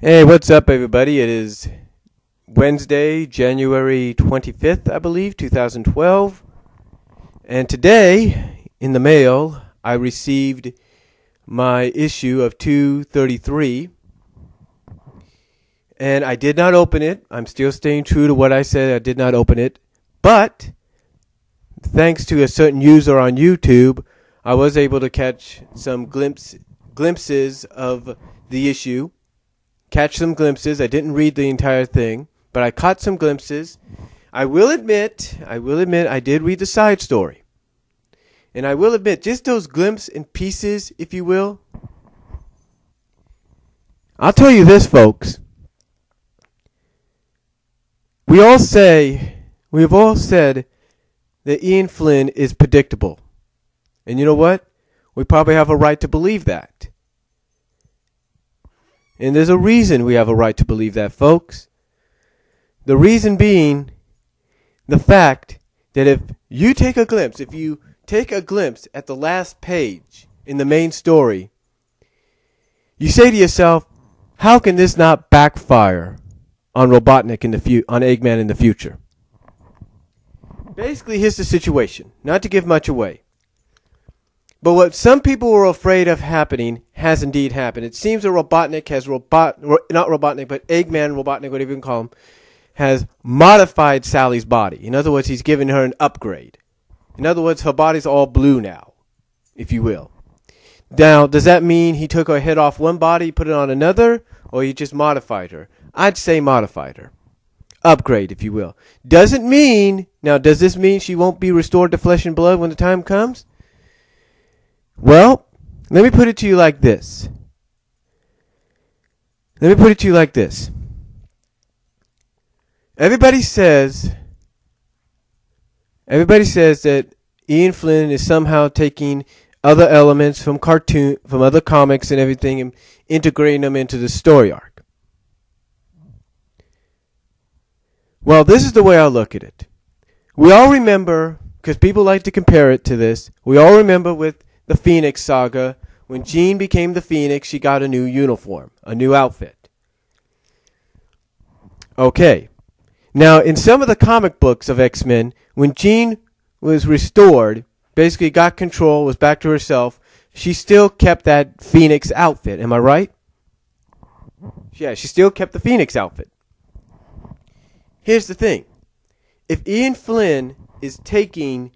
Hey, what's up, everybody? It is Wednesday, January 25th, I believe, 2012. And today, in the mail, I received my issue of 233. And I did not open it. I'm still staying true to what I said. I did not open it. But, thanks to a certain user on YouTube, I was able to catch some glimpses of the issue. Catch some glimpses. I didn't read the entire thing, but I caught some glimpses. I will admit, I did read the side story. And I will admit, just those glimpses and pieces, if you will. I'll tell you this, folks. We have all said that Ian Flynn is predictable. And you know what? We probably have a right to believe that. And there's a reason we have a right to believe that, folks. The reason being the fact that if you take a glimpse at the last page in the main story, you say to yourself, how can this not backfire on Robotnik on Eggman in the future? Basically, here's the situation. Not to give much away. But what some people were afraid of happening has indeed happened. It seems that Eggman Robotnik, whatever you can call him, has modified Sally's body. In other words, he's given her an upgrade. In other words, her body's all blue now, if you will. Now, does that mean he took her head off one body, put it on another, or he just modified her? I'd say modified her. Upgrade, if you will. Does this mean she won't be restored to flesh and blood when the time comes? Well, let me put it to you like this. Everybody says that Ian Flynn is somehow taking other elements from other comics and everything and integrating them into the story arc. Well, this is the way I look at it. We all remember, because people like to compare it to this, we all remember with the Phoenix Saga, when Jean became the Phoenix, she got a new uniform, a new outfit. Okay. Now, in some of the comic books of X-Men, when Jean was restored, basically got control, was back to herself, she still kept that Phoenix outfit. Am I right? Yeah, she still kept the Phoenix outfit. Here's the thing. If Ian Flynn is taking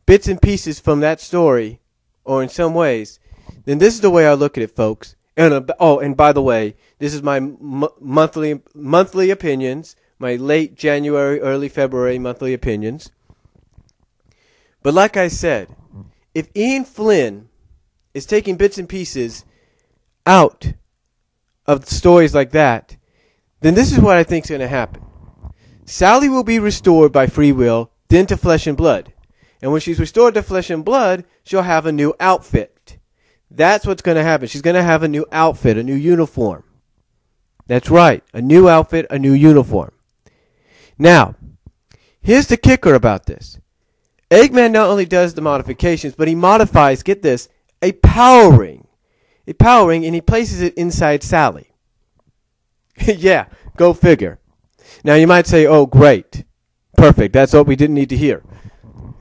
bits and pieces from that story, or in some ways, then this is the way I look at it, folks. And by the way, this is my monthly opinions, my late January, early February monthly opinions. But like I said, if Ian Flynn is taking bits and pieces out of stories like that, then this is what I think is going to happen. Sally will be restored by free will, then to flesh and blood. And when she's restored to flesh and blood, she'll have a new outfit. That's what's going to happen. She's going to have a new outfit, a new uniform. That's right. A new outfit, a new uniform. Now, here's the kicker about this. Eggman not only does the modifications, but he modifies, get this, a power ring. And he places it inside Sally. Yeah, go figure. Now, you might say, oh, great. Perfect. That's what we didn't need to hear.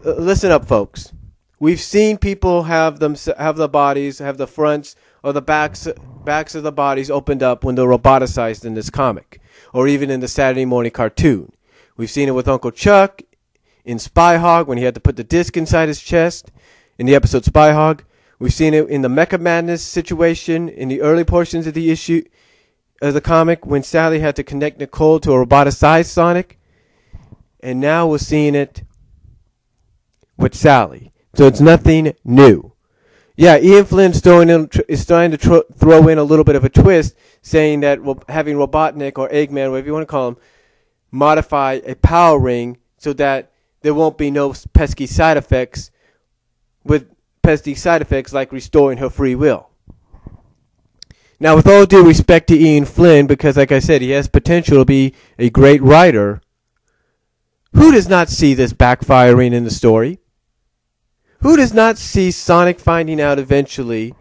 Listen up, folks. We've seen people have the bodies, have the fronts or the backs of the bodies opened up when they're roboticized in this comic, or even in the Saturday morning cartoon. We've seen it with Uncle Chuck in Spy Hog when he had to put the disc inside his chest in the episode Spy Hog. We've seen it in the Mecha Madness situation in the early portions of the issue of the comic when Sally had to connect Nicole to a roboticized Sonic, and now we're seeing it with Sally. So it's nothing new. Yeah, Ian Flynn is trying to throw in a little bit of a twist, saying that having Robotnik or Eggman, whatever you want to call him, modify a power ring so that there won't be no pesky side effects like restoring her free will. Now, with all due respect to Ian Flynn, because like I said, he has potential to be a great writer, who does not see this backfiring in the story? Who does not see Sonic finding out eventually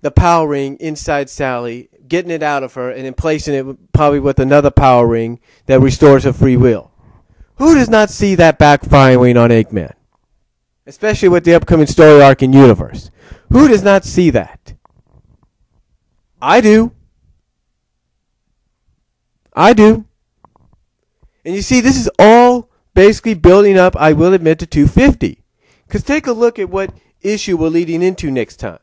the power ring inside Sally getting it out of her and then placing it probably with another power ring that restores her free will. Who does not see that backfiring on Eggman? Especially with the upcoming story arc in Universe. Who does not see that? I do. I do. And you see, this is all basically building up, I will admit, to 250. Because take a look at what issue we're leading into next time.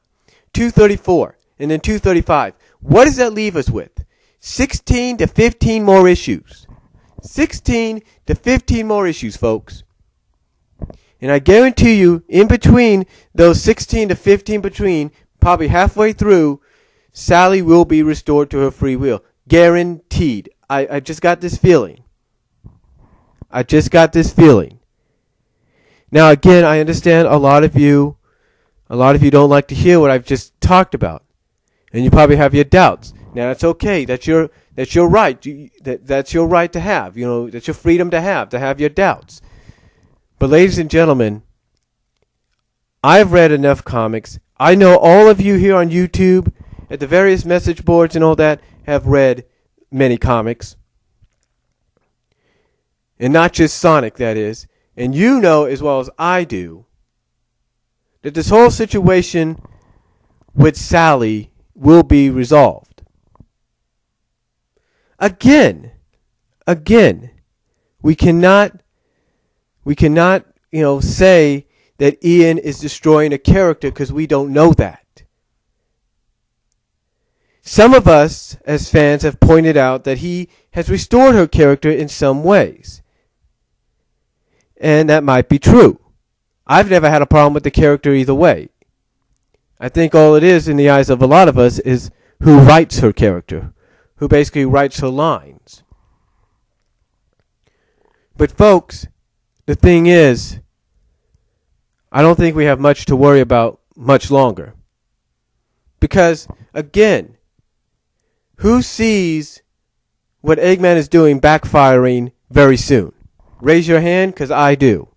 234 and then 235. What does that leave us with? 16 to 15 more issues. 16 to 15 more issues, folks. And I guarantee you, in between those 16 to 15 between, probably halfway through, Sally will be restored to her free will. Guaranteed. I just got this feeling. I just got this feeling. Now, again, I understand a lot of you don't like to hear what I've just talked about. And you probably have your doubts. Now, that's okay. That's your right. That's your right to have. You know, that's your freedom to have your doubts. But ladies and gentlemen, I've read enough comics. I know all of you here on YouTube, at the various message boards and all that, have read many comics. And not just Sonic, that is. And you know as well as I do that this whole situation with Sally will be resolved. Again, we cannot, say that Ian is destroying a character because we don't know that. Some of us, as fans, have pointed out that he has restored her character in some ways. And that might be true. I've never had a problem with the character either way. I think all it is, in the eyes of a lot of us, is who writes her character, who basically writes her lines. But folks, the thing is, I don't think we have much to worry about much longer. Because, again, who sees what Eggman is doing backfiring very soon? Raise your hand, because I do.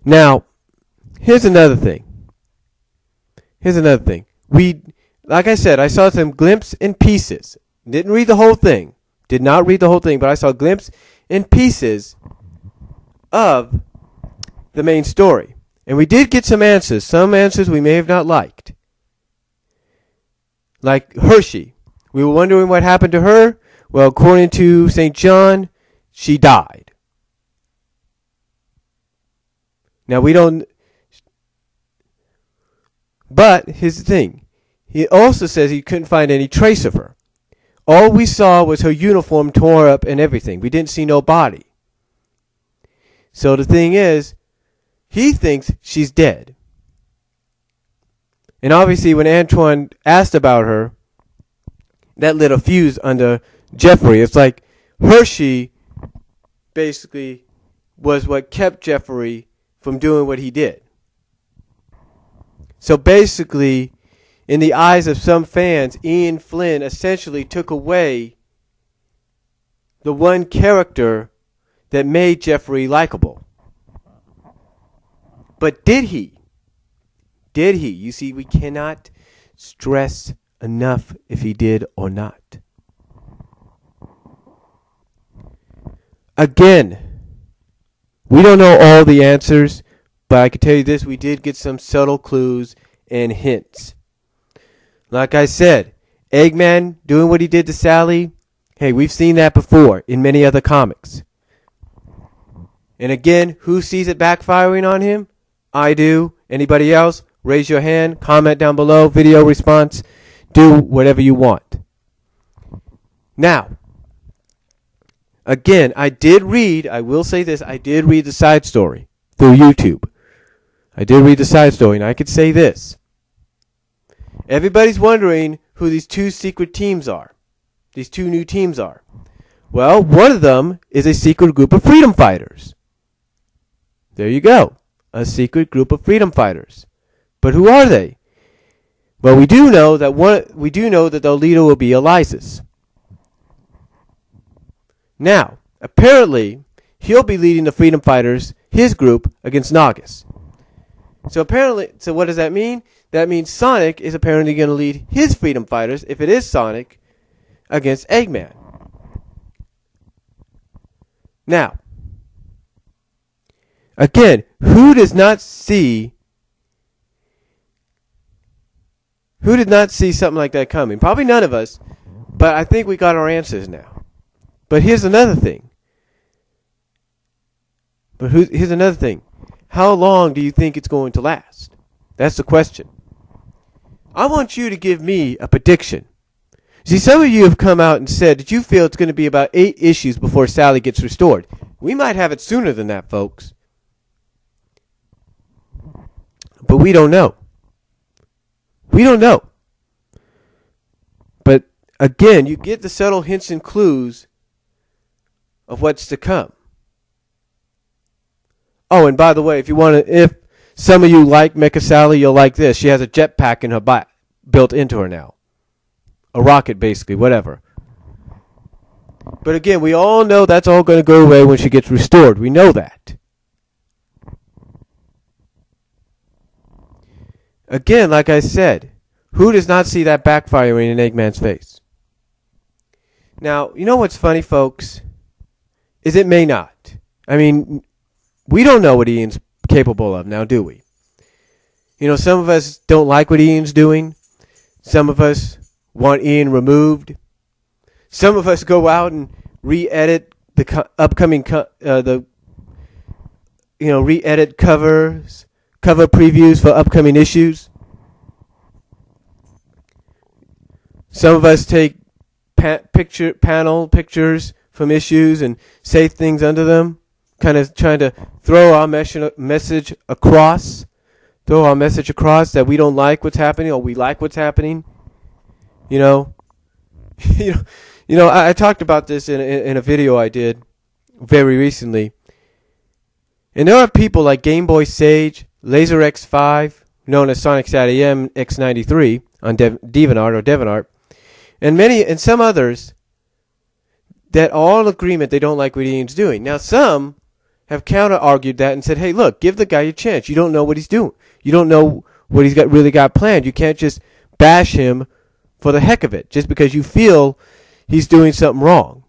Now, here's another thing. Like I said, I saw some glimpses and pieces. Didn't read the whole thing. Did not read the whole thing, but I saw glimpses and pieces of the main story. And we did get some answers. Some answers we may have not liked. Like Hershey. We were wondering what happened to her. Well, according to St. John, she died. Now, we don't... But, here's the thing. He also says he couldn't find any trace of her. All we saw was her uniform tore up and everything. We didn't see no body. So the thing is, he thinks she's dead. And obviously, when Antoine asked about her, that lit a fuse under Jeffrey. It's like Hershey basically was what kept Jeffrey from doing what he did. So basically, in the eyes of some fans, Ian Flynn essentially took away the one character that made Jeffrey likable. But did he? Did he? You see, we cannot stress enough if he did or not. Again, we don't know all the answers, but I can tell you this, we did get some subtle clues and hints. Like I said, Eggman doing what he did to Sally, hey, we've seen that before in many other comics. And again, who sees it backfiring on him? I do. Anybody else? Raise your hand, comment down below, video response, do whatever you want. Now, again, I will say this, I did read the side story through YouTube. I did read the side story, and I could say this. Everybody's wondering who these two secret teams are. These two new teams are. Well, one of them is a secret group of freedom fighters. There you go. A secret group of freedom fighters. But who are they? Well, we do know that their leader will be Elias. Now, apparently, he'll be leading the freedom fighters, his group, against Nagas. So what does that mean? that means Sonic is apparently going to lead his freedom fighters, if it is Sonic, against Eggman. Now, again, who did not see something like that coming? Probably none of us, but I think we got our answers now. But here's another thing. How long do you think it's going to last? That's the question. I want you to give me a prediction. See, some of you have come out and said that you feel it's going to be about 8 issues before Sally gets restored. We might have it sooner than that, folks. But we don't know. We don't know. But again, you get the subtle hints and clues of what's to come. Oh, and by the way, if some of you like Mecha Sally, you'll like this. She has a jetpack in her butt built into her now. A rocket, basically, whatever. But again, we all know that's all going to go away when she gets restored. We know that. Again, like I said, who does not see that backfiring in Eggman's face? Now, you know what's funny, folks? Is it may not. I mean, we don't know what Ian's capable of now, do we? You know, some of us don't like what Ian's doing. Some of us want Ian removed. Some of us go out and re-edit the upcoming re-edit cover previews for upcoming issues. Some of us take panel pictures from issues and say things under them, kind of trying to throw our message across that we don't like what's happening or we like what's happening. You know, I talked about this in a video I did very recently. And there are people like Game Boy Sage, Laser X5, known as Sonic Sat AM X93 on DeviantArt, and some others that are all in agreement they don't like what Ian's doing. Now, some have counter-argued that and said, hey, look, give the guy a chance. You don't know what he's doing. You don't know what he's really got planned. You can't just bash him for the heck of it, just because you feel he's doing something wrong,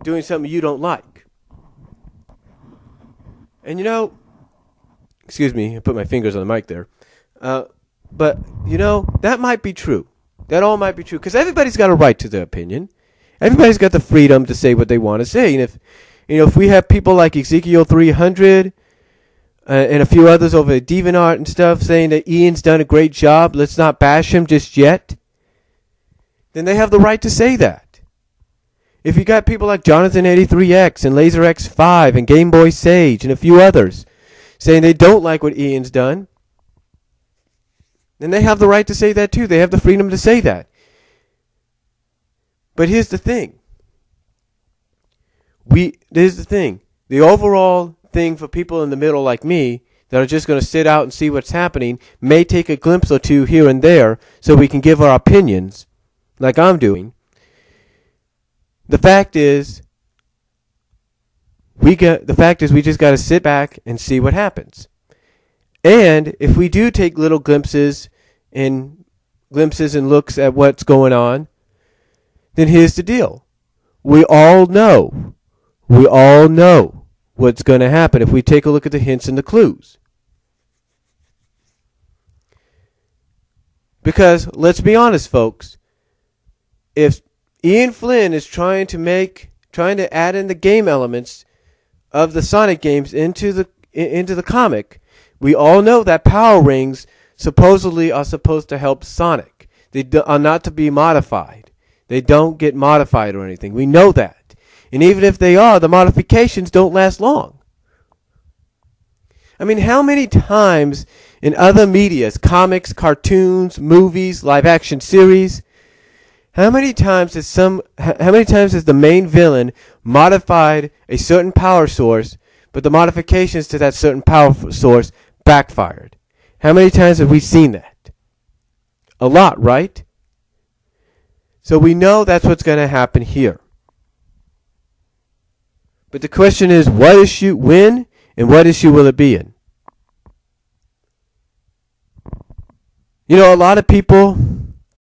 doing something you don't like. And excuse me, I put my fingers on the mic there. But, that might be true. That all might be true, because everybody's got a right to their opinion. Everybody's got the freedom to say what they want to say. And if we have people like Ezekiel 300 and a few others over at DeviantArt and stuff saying that Ian's done a great job, let's not bash him just yet, then they have the right to say that. If you got people like Jonathan83X and Laser X5 and Game Boy Sage and a few others saying they don't like what Ian's done, then they have the right to say that too. They have the freedom to say that. But here's the thing. The overall thing for people in the middle like me that are just going to sit out and see what's happening may take a glimpse or two here and there so we can give our opinions like I'm doing. The fact is we just got to sit back and see what happens. And if we do take little glimpses and looks at what's going on, then here's the deal. We all know what's going to happen if we take a look at the hints and the clues. Because let's be honest, folks, if Ian Flynn is trying to add in the game elements of the Sonic games into the comic, we all know that power rings supposedly are supposed to help Sonic. They are not to be modified. They don't get modified or anything. We know that. And even if they are, the modifications don't last long. I mean, how many times in other medias, comics, cartoons, movies, live action series, how many times has the main villain modified a certain power source, but the modifications to that certain power source backfired? How many times have we seen that? A lot, right? So we know that's what's going to happen here. But the question is, when and what issue will it be in? You know, a lot of people